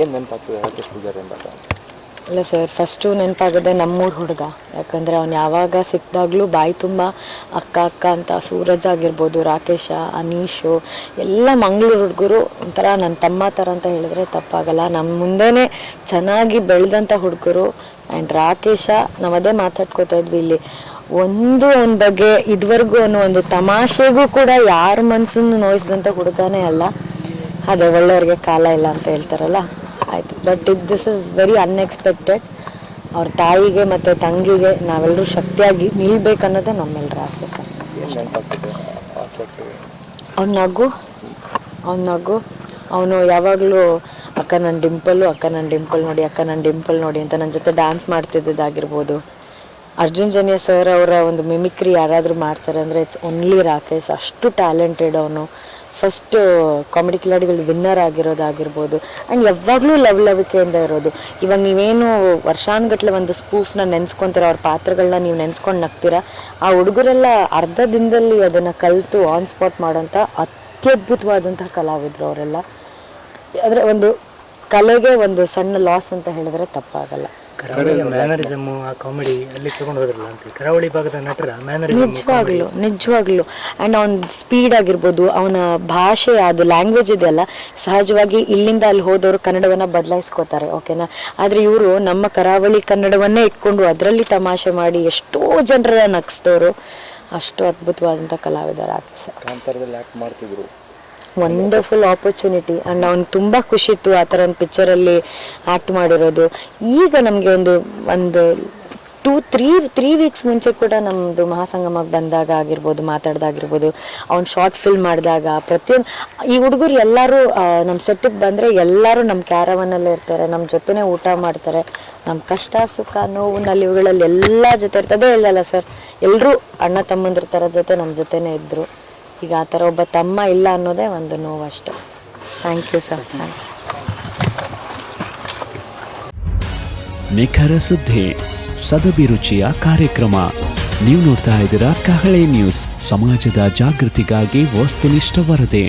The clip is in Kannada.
ಏನು ನೆನಪಾಗ್ತದೆ ರಾಕೇಶ್ ಪೂಜಾರಿ ಅಂದಾಗ? ಇಲ್ಲ ಸರ್, ಫಸ್ಟು ನೆನಪಾಗೋದೆ ನಮ್ಮೂರು ಹುಡುಗ. ಯಾಕಂದರೆ ಅವ್ನು ಯಾವಾಗ ಸಿಕ್ಕಿದಾಗಲೂ ಬಾಯಿ ತುಂಬ ಅಕ್ಕ ಅಕ್ಕ ಅಂತ. ಸೂರಜ್ ಆಗಿರ್ಬೋದು, ರಾಕೇಶ, ಅನೀಶು ಎಲ್ಲ ಮಂಗಳೂರು ಹುಡುಗರು ಒಂಥರ ನನ್ನ ತಮ್ಮ ಥರ ಅಂತ ಹೇಳಿದ್ರೆ ತಪ್ಪಾಗಲ್ಲ. ನಮ್ಮ ಮುಂದೆನೇ ಚೆನ್ನಾಗಿ ಬೆಳೆದಂಥ ಹುಡುಗರು. ಆ್ಯಂಡ್ ರಾಕೇಶ, ನಾವು ಅದೇ ಮಾತಾಡ್ಕೋತಾ ಇದ್ವಿ ಇಲ್ಲಿ, ಅವನ ಬಗ್ಗೆ ಇದುವರೆಗೂ ಒಂದು ತಮಾಷೆಗೂ ಕೂಡ ಯಾರ ಮನಸ್ಸನ್ನು ನೋಯಿಸಿದಂಥ ಹುಡುಗನೇ ಅಲ್ಲ. ಅದೇ ಒಳ್ಳೆಯವ್ರಿಗೆ ಕಾಲ ಇಲ್ಲ ಅಂತ ಹೇಳ್ತಾರಲ್ಲ, ಆಯಿತು. But this is very unexpected. ಅವ್ರ ತಾಯಿಗೆ ಮತ್ತು ತಂಗಿಗೆ ನಾವೆಲ್ಲರೂ ಶಕ್ತಿಯಾಗಿ ನಿಲ್ಬೇಕನ್ನೋದೇ ನಮ್ಮೆಲ್ಲರ ಆಸೆ ಸರ್. ಅವ್ನ ನಗು ಅವನು ಯಾವಾಗಲೂ ಅಕ್ಕ ನನ್ನ ಡಿಂಪಲ್ಲು, ಅಕ್ಕ ನನ್ನ ಡಿಂಪಲ್ ನೋಡಿ, ಅಕ್ಕ ನನ್ನ ಡಿಂಪಲ್ ನೋಡಿ ಅಂತ ನನ್ನ ಜೊತೆ ಡ್ಯಾನ್ಸ್ ಮಾಡ್ತಿದ್ದಾಗಿರ್ಬೋದು. ಅರ್ಜುನ್ ಜನ್ಯ ಸರ್ ಅವರ ಒಂದು ಮಿಮಿಕ್ರಿ ಯಾರಾದರೂ ಮಾಡ್ತಾರೆ ಅಂದರೆ ಇಟ್ಸ್ ಓನ್ಲಿ ರಾಕೇಶ್. ಅಷ್ಟು ಟ್ಯಾಲೆಂಟೆಡ್ ಅವನು. ಫಸ್ಟು ಕಾಮಿಡಿ ಕಿಲಾಡಿಗಳು ವಿನ್ನರ್ ಆಗಿರೋದಾಗಿರ್ಬೋದು. ಆ್ಯಂಡ್ ಯಾವಾಗಲೂ ಲವಿಕೆಯಿಂದ ಇರೋದು. ಇವಾಗ ನೀವೇನು ವರ್ಷಾನುಗಟ್ಟಲೆ ಒಂದು ಸ್ಪೂಫ್ನ ನೆನೆಸ್ಕೊತೀರ, ಅವ್ರ ಪಾತ್ರಗಳನ್ನ ನೀವು ನೆನೆಸ್ಕೊಂಡು ನಗ್ತೀರ. ಆ ಹುಡುಗರೆಲ್ಲ ಅರ್ಧ ದಿನದಲ್ಲಿ ಅದನ್ನು ಕಲಿತು ಆನ್ ಸ್ಪಾಟ್ ಮಾಡೋಂಥ ಅತ್ಯದ್ಭುತವಾದಂತಹ ಕಲಾವಿದರು ಅವರೆಲ್ಲ. ಆದರೆ ಒಂದು ಕಲೆಗೆ ಒಂದು ಸಣ್ಣ ಲಾಸ್ ಅಂತ ಹೇಳಿದ್ರೆ ತಪ್ಪಾಗಲ್ಲ. ಕರಾವಳಿಯ ಮ್ಯಾನರಿಸಮ್, ಆ ಕಾಮಿಡಿ ಅಲ್ಲಿ ತಗೊಂಡು ಹೋದ್ರಲ್ಲ ಅಂತ ಕರಾವಳಿ ಭಾಗದ ನಟರ ಮ್ಯಾನರಿಸಮ್ ನಿಜವಾಗ್ಲು ಆ್ಯಂಡ್ ಅವನ ಸ್ಪೀಡ್ ಆಗಿರ್ಬೋದು, ಅವನ ಭಾಷೆ, ಅದು ಲ್ಯಾಂಗ್ವೇಜ್ ಇದೆಯಲ್ಲ, ಸಹಜವಾಗಿ ಇಲ್ಲಿಂದ ಅಲ್ಲಿ ಹೋದವರು ಕನ್ನಡವನ್ನು ಬದಲಾಯಿಸ್ಕೋತಾರೆ, ಓಕೆನಾ. ಆದರೆ ಇವರು ನಮ್ಮ ಕರಾವಳಿ ಕನ್ನಡವನ್ನೇ ಇಟ್ಕೊಂಡು ಅದರಲ್ಲಿ ತಮಾಷೆ ಮಾಡಿ ಎಷ್ಟೋ ಜನರ ನಗಿಸಿದವರು. ಅಷ್ಟು ಅದ್ಭುತವಾದಂಥ ಕಲಾವಿದರ ಕಾಂತಾರದಲ್ಲಿ ಆ್ಯಕ್ಟ್ ಮಾಡ್ತಿದ್ರು. Wonderful opportunity. ಆ್ಯಂಡ್ ಅವ್ನಿಗೆ ತುಂಬ ಖುಷಿ ಇತ್ತು ಆ ಥರ ಒಂದು ಪಿಕ್ಚರಲ್ಲಿ ಆ್ಯಕ್ಟ್ ಮಾಡಿರೋದು. ಈಗ ನಮಗೆ ಒಂದು 2-3 ವೀಕ್ಸ್ ಮುಂಚೆ ಕೂಡ ನಮ್ಮದು ಮಹಾಸಂಗಮಕ್ಕೆ ಬಂದಾಗ ಆಗಿರ್ಬೋದು, ಮಾತಾಡ್ದಾಗಿರ್ಬೋದು, ಅವ್ನು ಶಾರ್ಟ್ ಫಿಲ್ಮ್ ಮಾಡಿದಾಗ ಪ್ರತಿಯೊಂದು ಈ ಹುಡುಗರು ಎಲ್ಲರೂ ನಮ್ಮ ಸೆಟ್ಟಿಗೆ ಬಂದರೆ ಎಲ್ಲರೂ ನಮ್ಮ ಕ್ಯಾರವನ್ನಲ್ಲೇ ಇರ್ತಾರೆ, ನಮ್ಮ ಜೊತೆನೇ ಊಟ ಮಾಡ್ತಾರೆ. ನಮ್ಮ ಕಷ್ಟ ಸುಖ ನೋವು ನಲಿವುಗಳಲ್ಲಿ ಎಲ್ಲ ಜೊತೆ ಇರ್ತದೆ. ಹೇಳಲ್ಲ ಸರ್, ಎಲ್ಲರೂ ಅಣ್ಣ ತಮ್ಮಂದ್ರ ಥರ ಜೊತೆ ನಮ್ಮ ಜೊತೆನೇ ಇದ್ದರು. ಈಗ ಆ ಥರ ಒಬ್ಬ ತಮ್ಮ ಇಲ್ಲ ಅನ್ನೋದೇ ಒಂದು ನೋವಷ್ಟು. Thank you sir. ನಿಖರ ಸುದ್ದಿ, ಸದಭಿರುಚಿಯ ಕಾರ್ಯಕ್ರಮ. ನೀವು ನೋಡ್ತಾ ಇದ್ದೀರಾ ಕಹಳೆ ನ್ಯೂಸ್, ಸಮಾಜದ ಜಾಗೃತಿಗಾಗಿ ವಸ್ತುನಿಷ್ಠ ವರದಿ.